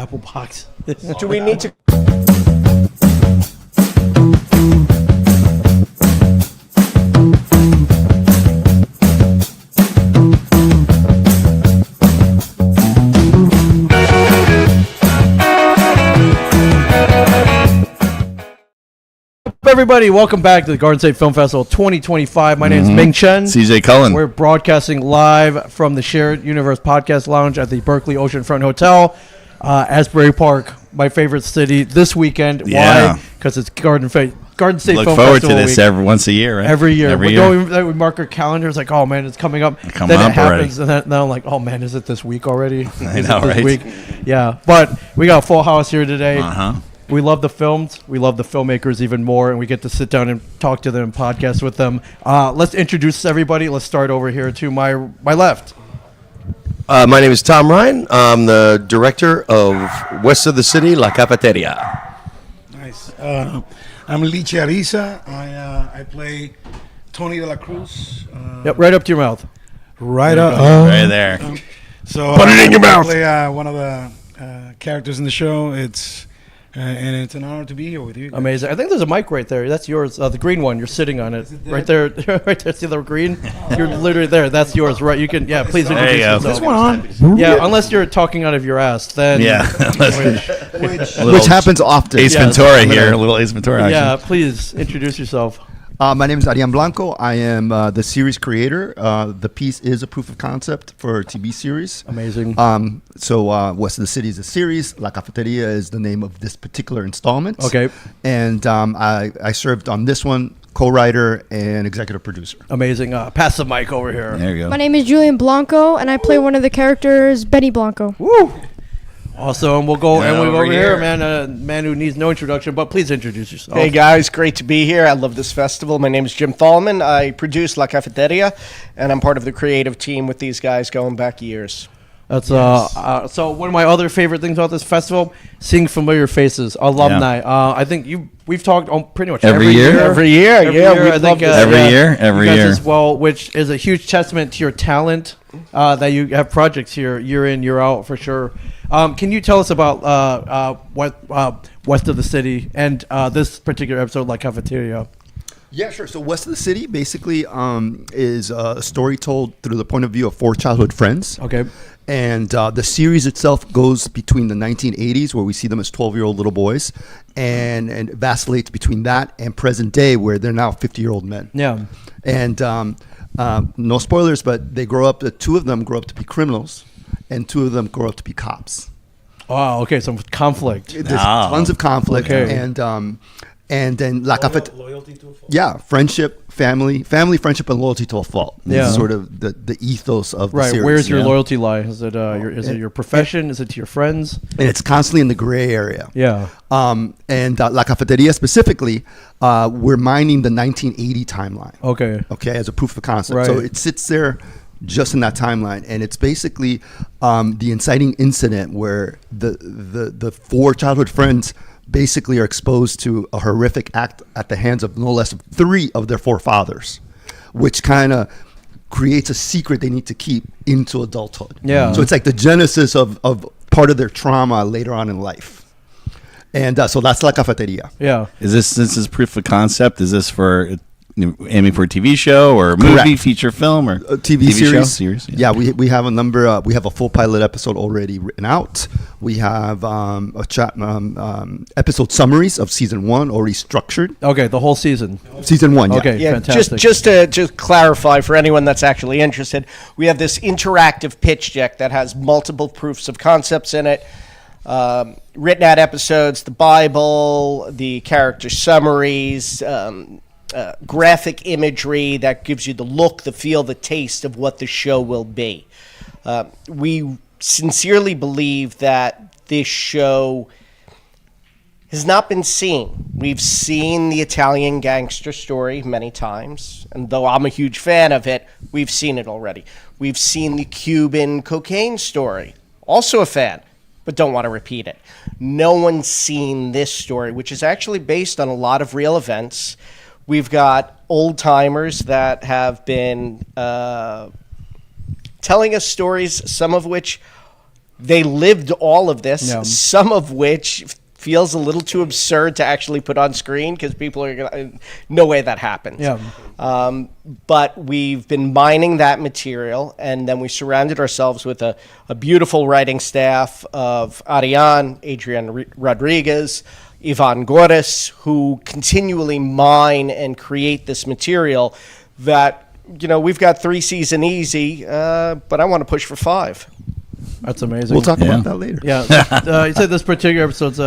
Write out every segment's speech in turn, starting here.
Apple box. Do we need to? Everybody, welcome back to the Garden State Film Festival 2025. My name is Ming Chen. CJ Cullen. We're broadcasting live from the Shared Universe Podcast Lounge at the Berkeley Oceanfront Hotel, Asbury Park, my favorite city this weekend. Yeah. Why? Because it's Garden State Film Festival. Look forward to this week. once a year, right? Every year. Every we year. we mark our calendars like, oh man, it's coming up. Come then up it happens, already. and then I'm like, oh man, is it this week already? I know, right? Week? Yeah, but we got a full house here today. Uh-huh. We love the films. We love the filmmakers even more, and we get to sit down and talk to them and podcast with them. Let's introduce everybody. Let's start over here to my left. My name is Tom Ryan. I'm the director of West of the City, La Cafeteria. Nice. I'm Liche Ariza. I play Tony de la Cruz. Yep, right up to your mouth. Right up. Right there. So Put it in your mouth. I play one of the characters in the show. And it's an honor to be here with you guys. Amazing. I think there's a mic right there. That's yours. The green one. You're sitting on it. Right there. Right there. See the green? You're literally there. That's yours. Right. You can. Yeah. Please There introduce you go. yourself. This one on? Yeah. Unless you're talking out of your ass, then. Yeah. Which happens often. Ace Yes. Ventura here. A little Ace Ventura action. Yeah. Please introduce yourself. My name is Arian Blanco. I am the series creator. The piece is a proof of concept for a TV series. Amazing. So West of the City is a series. La Cafeteria is the name of this particular installment. Okay. And I served on this one, co-writer and executive producer. Amazing. Pass the mic over here. There you go. My name is Julian Blanco, and I play one of the characters, Benny Blanco. Woo. Also, and we'll go Yeah, and we'll go over over here, here. man who needs no introduction, but please introduce yourself. Hey guys, great to be here. I love this festival. My name is Jim Thalman. I produce La Cafeteria, and I'm part of the creative team with these guys going back years. That's so one of my other favorite things about this festival, seeing familiar faces, alumni. I think we've talked on pretty much Every year? Every year, yeah. I We'd think love this. Every you guys year. as well, which is a huge testament to your talent that you have projects here year in, year out for sure. Can you tell us about West of the City and this particular episode, like Cafeteria? Yeah, sure. So West of the City basically is a story told through the point of view of four childhood friends. Okay. And the series itself goes between the 1980s, where we see them as 12-year-old little boys, and it vacillates between that and present day, where they're now 50-year-old men. Yeah. And no spoilers, but they grow up. The two of them grow up to be criminals, and two of them grow up to be cops. Oh, okay. Some conflict. There's Oh. tons of conflict, Okay. and then La Cafeteria. Loyalty to a fault. Yeah, friendship, family, friendship, and loyalty to a fault. Yeah. It's sort of the ethos of the Right. series. Where's your yeah. loyalty lie? Is it your profession? Is it to your friends? And it's constantly in the gray area. Yeah. And La Cafeteria specifically, we're mining the 1980 timeline. Okay. Okay, as a proof of concept. Right. So it sits there just in that timeline, and it's basically the inciting incident where the four childhood friends basically are exposed to a horrific act at the hands of no less than three of their forefathers, which kind of creates a secret they need to keep into adulthood. Yeah. So it's like the genesis of part of their trauma later on in life. And so that's La Cafeteria. Yeah. This is proof of concept? Is this for aiming for a TV show or a movie, Correct. feature film, or A TV show? series. Yeah, we have a number. We have a full pilot episode already written out. We have episode summaries of season 1 already structured. Okay. The whole season. Season 1, yeah. Okay. Yeah, Fantastic. just to clarify for anyone that's actually interested, we have this interactive pitch deck that has multiple proofs of concepts in it, written out episodes, the Bible, the character summaries, graphic imagery that gives you the look, the feel, the taste of what the show will be. We sincerely believe that this show has not been seen. We've seen the Italian gangster story many times, and though I'm a huge fan of it, we've seen it already. We've seen the Cuban cocaine story, also a fan, but don't want to repeat it. No one's seen this story, which is actually based on a lot of real events. We've got old-timers that have been telling us stories, some of which they lived all of this, Yeah. some of which feels a little too absurd to actually put on screen because people are going to, no way that happens. Yeah. But we've been mining that material, and then we surrounded ourselves with a beautiful writing staff of Ariane, Adrian Rodriguez, Ivan Goris, who continually mine and create this material that, we've got 3 season easy, but I want to push for 5. That's amazing. We'll talk Yeah. about that later. Yeah, you said this particular episode's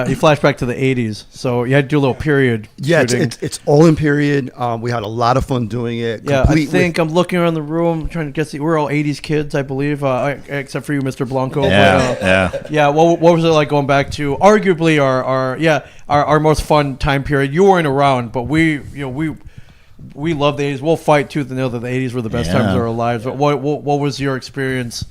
you flash back to the '80s, so you had to do a little period. Yeah, shooting. it's all in period. We had a lot of fun doing it. Yeah, complete I with- think I'm looking around the room trying to guess. We're all '80s kids, I believe, except for you, Mr. Blanco. Yeah, But, yeah. yeah. What was it like going back to arguably our most fun time period? You weren't around, but we love the '80s. We'll fight tooth and nail that the '80s were the best Yeah. times of our lives. But what was your experience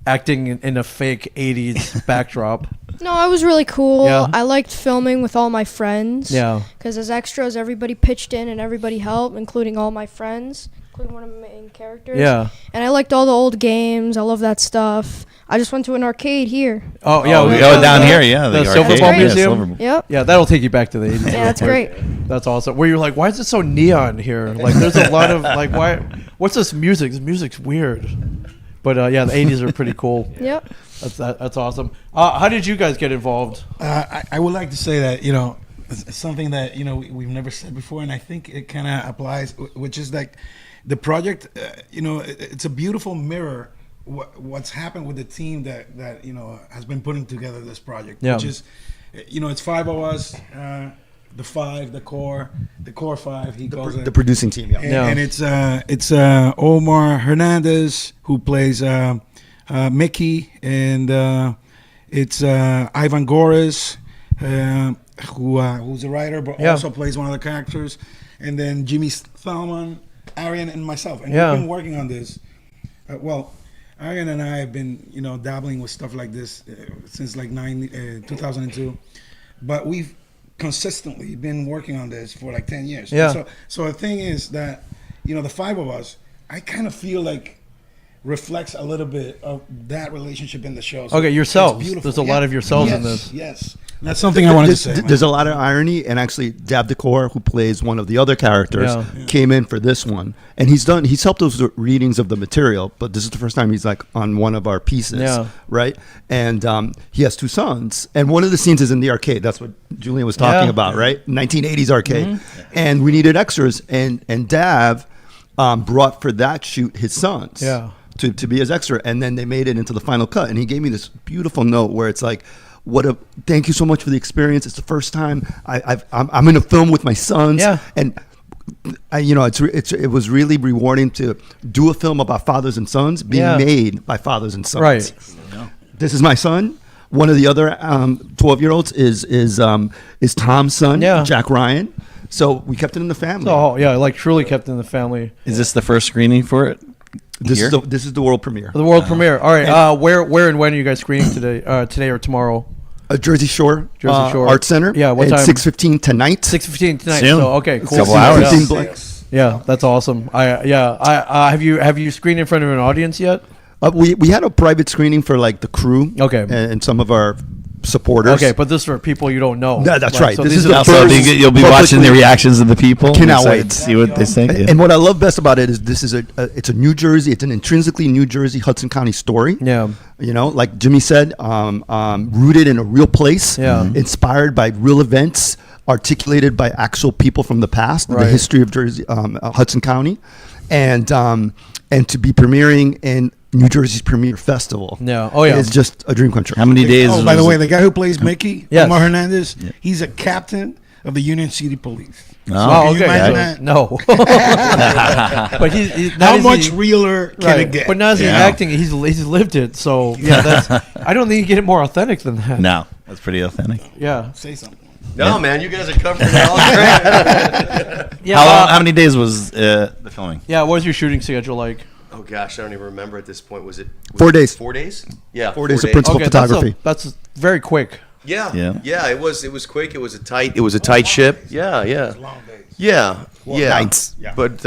acting in a fake '80s backdrop? No, I was really cool. Yeah. I liked filming with all my friends. Yeah. Because as extras, everybody pitched in and everybody helped, including all my friends, including one of my main characters. Yeah. And I liked all the old games. I love that stuff. I just went to an arcade here. Oh yeah, Oh, yeah. down here, yeah. The arcade. Silver Ball Yeah, Museum? Silver Ball. Yep. Yeah, that'll take you back to the '80s. Yeah, that's great. That's awesome. Where you're like, why is it so neon here? Like, there's a lot of like, why? What's this music? This music's weird. But yeah, the '80s are pretty cool. Yep. That's awesome. How did you guys get involved? I would like to say that it's something that we've never said before, and I think it kind of applies, which is like the project. It's a beautiful mirror. What's happened with the team that has been putting together this project, Yeah. which is it's 5 of us, the core 5. He calls it the producing team. Yeah. and, Yeah. and it's Omar Hernandez who plays Mickey, and it's Ivan Goris, who's a writer but Yeah. also plays one of the characters, and then Jimmy Thalman, Arian, and myself. And Yeah. we've been working on this. Arian and I have been dabbling with stuff like this since like 2002, but we've consistently been working on this for like 10 years. Yeah. So the thing is that, the 5 of us, I kind of feel like reflects a little bit of that relationship in the show. So Okay, yourselves. it's beautiful. There's a lot of yourselves in Yes, this. Yes. That's something I wanted to say. There's a lot of irony, and actually, Dab Decor, who plays one of the other characters, Yeah. came in for this one, and he's helped us with readings of the material. But this is the first time he's like on one of our pieces, Yeah. right? And he has 2 sons, and one of the scenes is in the arcade. That's what Julian was talking Yeah. about, right? 1980s arcade, and we needed extras, and Dav brought for that shoot his sons, Yeah. to be his extra, and then they made it into the final cut, and he gave me this beautiful note where it's like, thank you so much for the experience. It's the first time I'm in a film with my sons. Yeah. And it was really rewarding to do a film about fathers and sons being Yeah. made by fathers and sons. Right. This is my son. One of the other 12-year-olds is Tom's son, Yeah. Jack Ryan. So we kept it in the family. So yeah, like truly kept in the family. Is this the first screening for it? this here? is the world premiere. The world premiere. All right. Where and when are you guys screening today? Today or tomorrow? Jersey Shore, Jersey Shore. Art Center. Yeah, what at time? 6:15 tonight. 6:15 tonight. Soon. So okay, cool. Couple hours. 15 Black. Yeah, that's awesome. Have you screened in front of an audience yet? We had a private screening for like the crew, Okay. and some of our supporters. Okay, but this is for people you don't know. No, that's right. So This these is are the Also, first you'll be watching the publicly- reactions of the people. Cannot Excited wait. to see what they think. Yeah. And what I love best about it is this is it's a New Jersey, it's an intrinsically New Jersey Hudson County story. Yeah. Like Jimmy said, rooted in a real place. Yeah. Inspired by real events, articulated by actual people from the past, Right. the history of Jersey, Hudson County, and to be premiering in New Jersey's premier festival. Yeah. Oh, yeah. It's just a dream come true. How many days? Oh, by the was way, it? the guy who plays Mickey, Yes. Omar Hernandez, he's a captain of the Union City Police. Oh, Oh, Can you okay. imagine So- that? No. But he's not How as much he- realer can Right. it get? But not as he's Yeah. acting, he's lived it. So yeah, that's. I don't think you get it more authentic than that. No, that's pretty authentic. Yeah. Say something. No, man, you guys are covering it all great. Yeah. How many days was the filming? Yeah. What was your shooting schedule like? Oh gosh, I don't even remember at this point. Was it 4 days. 4 days? Yeah, 4 days of principal Okay, photography. That's very quick. Yeah, Yeah. yeah. It was quick. It was a tight ship. Yeah, yeah, Long days. yeah, yeah. nights. But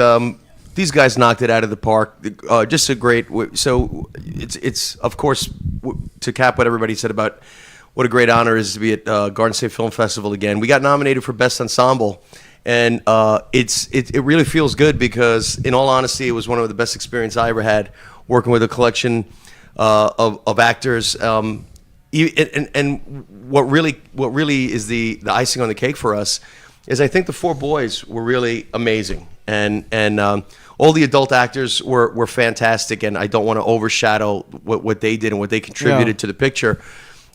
these guys knocked it out of the park. Just a great. So it's of course to cap what everybody said about what a great honor it is to be at Garden State Film Festival again. We got nominated for Best Ensemble, and it really feels good because, in all honesty, it was one of the best experiences I ever had working with a collection of actors. And what really is the icing on the cake for us is I think the 4 boys were really amazing, and all the adult actors were fantastic, and I don't want to overshadow what they did and what they contributed to the picture.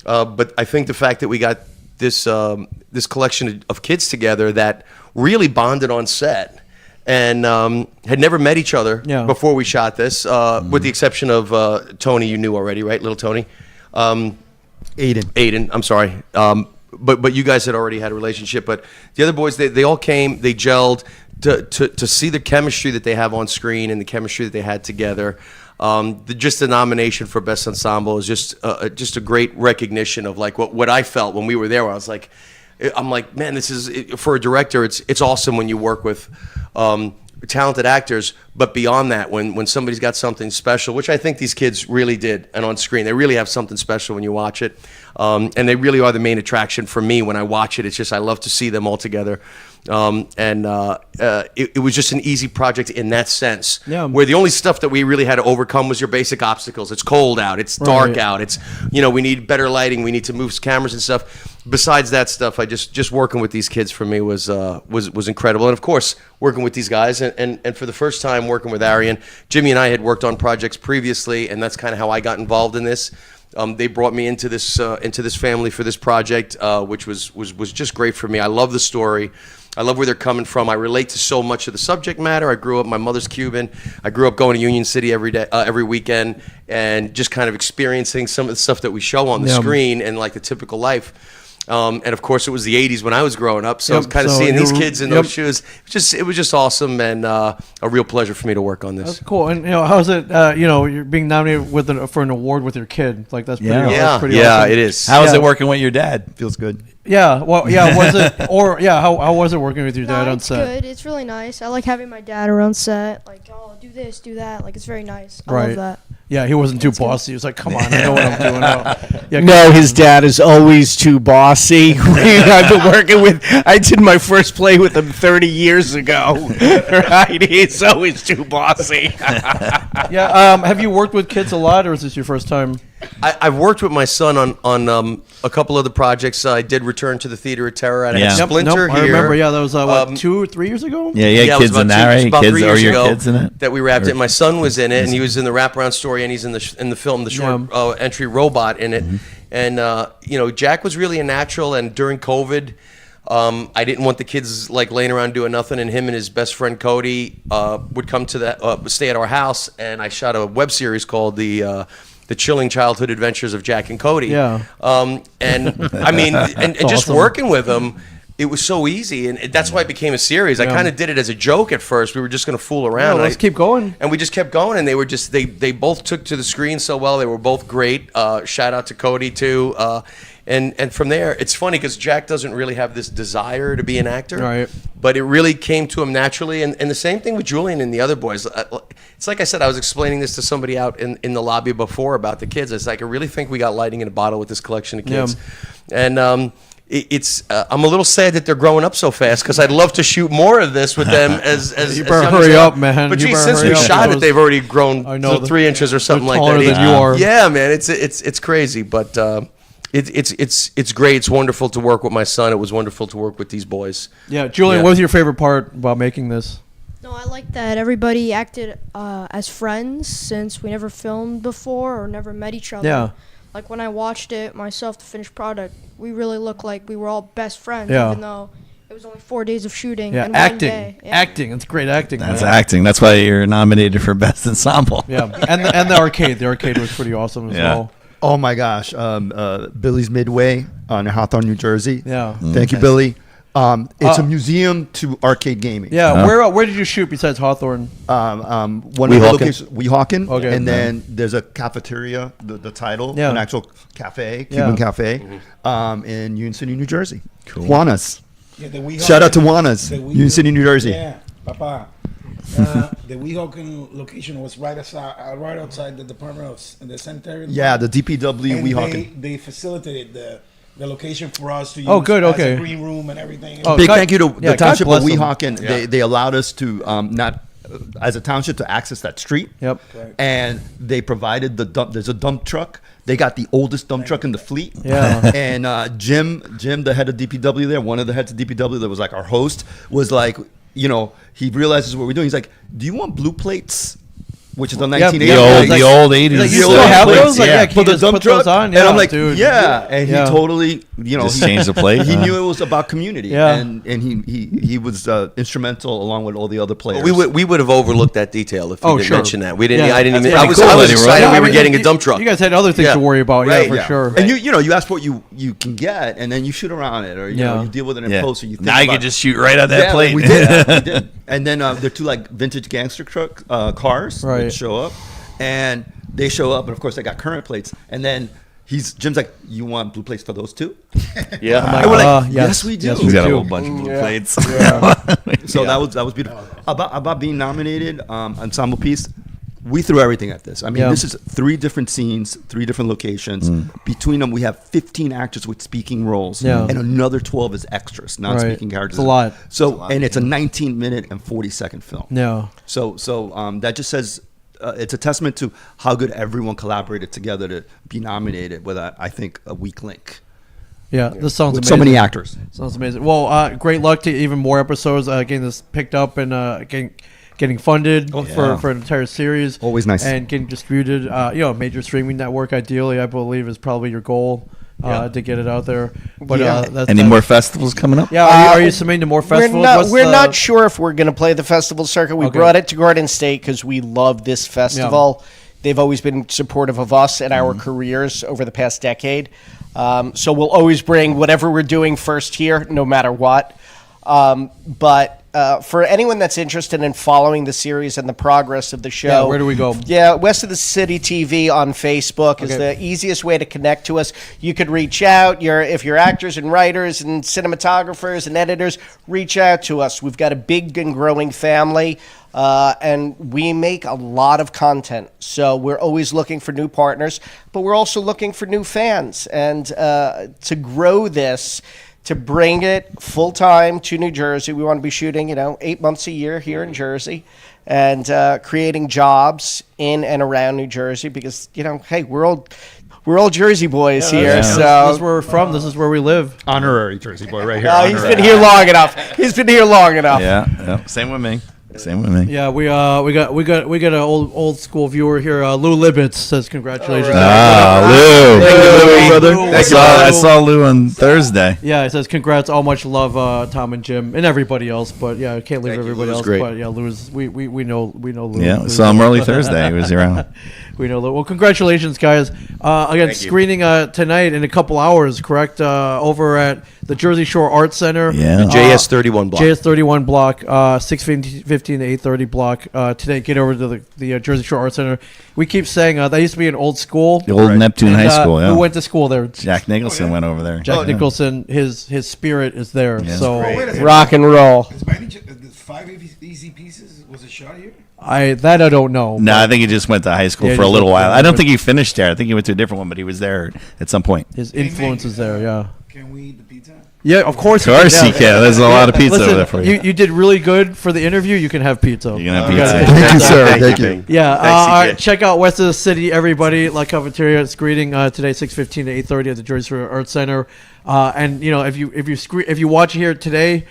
But I think the fact that we got this collection of kids together that really bonded on set and had never met each other before we shot this, with the exception of Tony, you knew already, right? Little Tony? Aiden, I'm sorry. But you guys had already had a relationship. But the other boys, they all came, they gelled to see the chemistry that they have on screen and the chemistry that they had together. Just the nomination for Best Ensemble is just a great recognition of like what I felt when we were there. Where I was like, I'm like, man, this is for a director. It's awesome when you work with talented actors, but beyond that, when somebody's got something special, which I think these kids really did, and on screen they really have something special when you watch it, and they really are the main attraction for me when I watch it. It's just I love to see them all together. It was just an easy project in that sense, where the only stuff that we really had to overcome was your basic obstacles. It's cold out, it's dark out, it's, we need better lighting, we need to move cameras and stuff. Besides that stuff, I just working with these kids for me was incredible. And of course, working with these guys, and for the first time working with Arian, Jimmy and I had worked on projects previously, and that's kind of how I got involved in this. They brought me into this family for this project, which was just great for me. I love the story. I love where they're coming from. I relate to so much of the subject matter. I grew up, my mother's Cuban. I grew up going to Union City every weekend, and just kind of experiencing some of the stuff that we show on the screen and like the typical life. And of course, it was the '80s when I was growing up, so kind of seeing these kids in those shoes, it was just awesome, and a real pleasure for me to work on this. That's cool. And how's it? You're being nominated for an award with your kid. Like that's pretty. That's pretty awesome. It is. How is it working with your dad? Feels good. Yeah. Well, yeah. Was it how was it working with your dad on set? It's good. It's really nice. I like having my dad around set. Like, oh, do this, do that. Like, it's very nice. I love that. Yeah, he wasn't too bossy. He was like, "Come on, I know what I'm doing." No, his dad is always too bossy. I've been working with. I did my first play with him 30 years ago. Right? He's always too bossy. Yeah. Have you worked with kids a lot, or is this your first time? I've worked with my son on a couple of the projects. I did Return to the Theater of Terror, and I had Splinter here. I remember. Yeah, that was 2 or 3 years ago. Yeah, kids in that, right? About 3 years ago kids in it? that we wrapped it. My son was in it, and he was in the wraparound story, and he's in the film, the short entry robot in it. And Jack was really a natural. And during COVID, I didn't want the kids like laying around doing nothing, and him and his best friend Cody would come to stay at our house, and I shot a web series called the Chilling Childhood Adventures of Jack and Cody. Yeah. And I mean, and just working with them, it was so easy, and that's why it became a series. I kind of did it as a joke at first. We were just going to fool around. Let's keep going. And we just kept going, and they were just they both took to the screen so well. They were both great. Shout out to Cody too. And from there, it's funny because Jack doesn't really have this desire to be an actor, right? But it really came to him naturally. And the same thing with Julian and the other boys. It's like I said, I was explaining this to somebody out in the lobby before about the kids. It's like I really think we got lightning in a bottle with this collection of kids. And I'm a little sad that they're growing up so fast because I'd love to shoot more of this with them as you better hurry up, man. But geez, since we shot it, they've already grown 3 inches or something like that. Taller than you are. Yeah, man, it's crazy, but it's great. It's wonderful to work with my son. It was wonderful to work with these boys. Yeah, Julian, what was your favorite part about making this? No, I like that everybody acted as friends since we never filmed before or never met each other. Yeah. Like when I watched it myself, the finished product, we really looked like we were all best friends, Yeah. even though it was only 4 days of shooting. Yeah, and acting. 1 day. Yeah. Acting. It's great acting. That's man. acting. That's why you're nominated for Best Ensemble. Yeah, and the arcade. The arcade was pretty awesome as well. Oh my gosh, Billy's Midway on Hawthorne, New Jersey. Yeah. Thank you, Billy. It's a museum to arcade gaming. Yeah, where did you shoot besides Hawthorne? One of the locations, Weehawken. Okay. And then there's a cafeteria, the title, Yeah. an actual cafe, Cuban cafe, in Union City, New Jersey. Cool. Juana's. Yeah, Shout out to Juana's, Union City, New Jersey. Yeah, Papa. The Weehawken location was right outside the Department of the Sanitary. Yeah, the DPW and Weehawken. they facilitated the location for us to use Oh, good, as okay. a green room and everything. Oh, Big God- thank you to yeah, the God township of bless 'em. Weehawken. They allowed us to not as a township to access that street. Yep. And they provided the dump. There's a dump truck. They got the oldest dump truck in the fleet. Yeah. And Jim, the head of DPW there, one of the heads of DPW that was like our host, was like, he realizes what we're doing. He's like, "Do you want blue plates?" Which is the 1980s. The old 80s. Like, you The still old have plates, those? Like, yeah. can For you the just dump put truck, those on? and Yeah, I'm like, dude. yeah, and Yeah. he totally, Just changed the plate? He Uh-huh. knew it was about community, Yeah. and he was instrumental along with all the other players. We would have overlooked that detail if you Oh, didn't sure. mention that. We didn't. Yeah. I didn't That's even. I pretty was. cool I was that he wrote excited that. we I were mean, getting a you- dump truck. You guys had other things Yeah. to worry about, Right, yeah, for sure. And you ask what you can get, and then you shoot around it, or Yeah. you deal with it in Yeah. post, or you think Now you about can just shoot right at that yeah, plate. we did. And then they're two like vintage gangster truck cars Right. that show up, and they show up, and of course they got current plates. And then Jim's like, "You want blue plates for those too?" Yeah. I'm like, And we're like, yes, "Yes, we do." yes, He's we got a do. whole bunch of blue plates. So that was beautiful. About being nominated, ensemble piece. We threw everything at this. I mean, Yeah. this is 3 different scenes, 3 different locations. Between them, we have 15 actors with speaking roles, Yeah. and another 12 is extras, non-speaking Right. characters. It's a lot. So, and it's a 19-minute and 40-second film. Yeah. So that just says it's a testament to how good everyone collaborated together to be nominated with, I think, a weak link. Yeah, this sounds With amazing. so many actors. Sounds amazing. Well, great luck to even more episodes. Getting this picked up and getting funded for an entire series. Always nice. And getting distributed. A major streaming network, ideally, I believe, is probably your goal to get it out there. But Any more festivals coming up? Yeah, are you submitting to more festivals? We're not sure if we're going to play the festival circuit. We Okay. brought it to Garden State because we love this festival. They've always been supportive of us and our careers over the past decade. So we'll always bring whatever we're doing first here, no matter what. But for anyone that's interested in following the series and the progress of the show, Yeah, where do we go? Yeah, West of the City TV on Facebook is Okay. the easiest way to connect to us. You could reach out. If you're actors and writers and cinematographers and editors, reach out to us. We've got a big and growing family, and we make a lot of content. So we're always looking for new partners, but we're also looking for new fans. And to grow this, to bring it full time to New Jersey, we want to be shooting, 8 months a year here in Jersey, and creating jobs in and around New Jersey because hey, we're all Jersey boys here. This is So where we're from. This is where we live. Honorary Jersey boy right here. he's been here long enough. He's been here long enough. Yeah. Same with me. Same with me. Yeah, we got an old school viewer here. Lou Libitz says congratulations. Lou. Thank you, Lou, brother. Thank you, I Lou. saw Lou on Thursday. Yeah, it says congrats, all much love, Tom and Jim and everybody else. But yeah, I can't leave Thank you, everybody Lou's else. great. But yeah, Lou's we know Lou. Yeah, Lou's- saw him early Thursday. He was around. We know Lou. Well, congratulations, guys. Again, Thank you. screening tonight in a couple hours, correct? Over at the Jersey Shore Arts Center. Yeah. JS 31 block. JS31 block, 6:15 to 8:30 block. Today, get over to the Jersey Shore Arts Center. We keep saying that used to be an old school. The old Neptune And, High School, yeah. Who went to school there? Jack Nicholson went over there. Jack Nicholson. His spirit is there. Yeah. So Wait a second. Rock and roll. Is by any chance, the 5 easy pieces was a shot here? I don't know. No, I think he just went to high school Yeah, for a just little went- while. I don't think he finished there. I think he went to a different one, but he was there at some point. His influence is there. Yeah. Can we eat the pizza? Yeah, of course. Of course he yeah. can. There's a lot of pizza Listen, over there for you. You did really good for the interview. You can have pizza. You can have You gotta pizza. take Thank you, that. sir. Thank you. Yeah, Thanks, all CJ. right, check out West of the City, everybody. La Cafeteria, it's greeting today, 6:15 to 8:30 at the Jersey Shore Arts Center. And if you watch here today,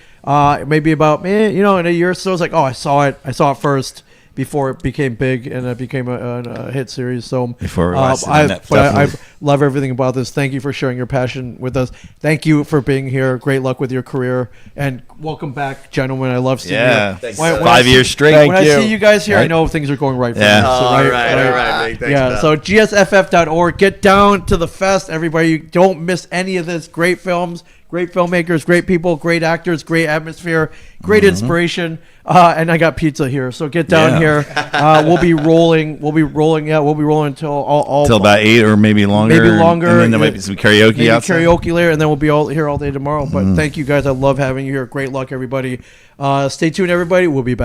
maybe about in a year or so, it's like, oh, I saw it first before it became big and it became a hit series. So Before we watched it on I Netflix. love everything about this. Thank you for sharing your passion with us. Thank you for being here. Great luck with your career and welcome back, gentlemen. I love seeing Yeah. you. Thanks, When I 5 see- years straight. Thank when you. I see you guys here, I Right. know things are going right for Yeah. you. So, All right, Nick. Thanks, yeah, pal. so gsff.org. Get down to the fest, everybody. You don't miss any of this. Great films, great filmmakers, great people, great actors, great atmosphere, great inspiration. And I got pizza here, so get down Yeah. here. We'll be rolling. We'll be rolling until all Till about 8 or maybe longer. Maybe longer. And then there might be some karaoke maybe outside. karaoke later, and then we'll be all here all day tomorrow. But thank you guys. I love having you here. Great luck, everybody. Stay tuned, everybody. We'll be back.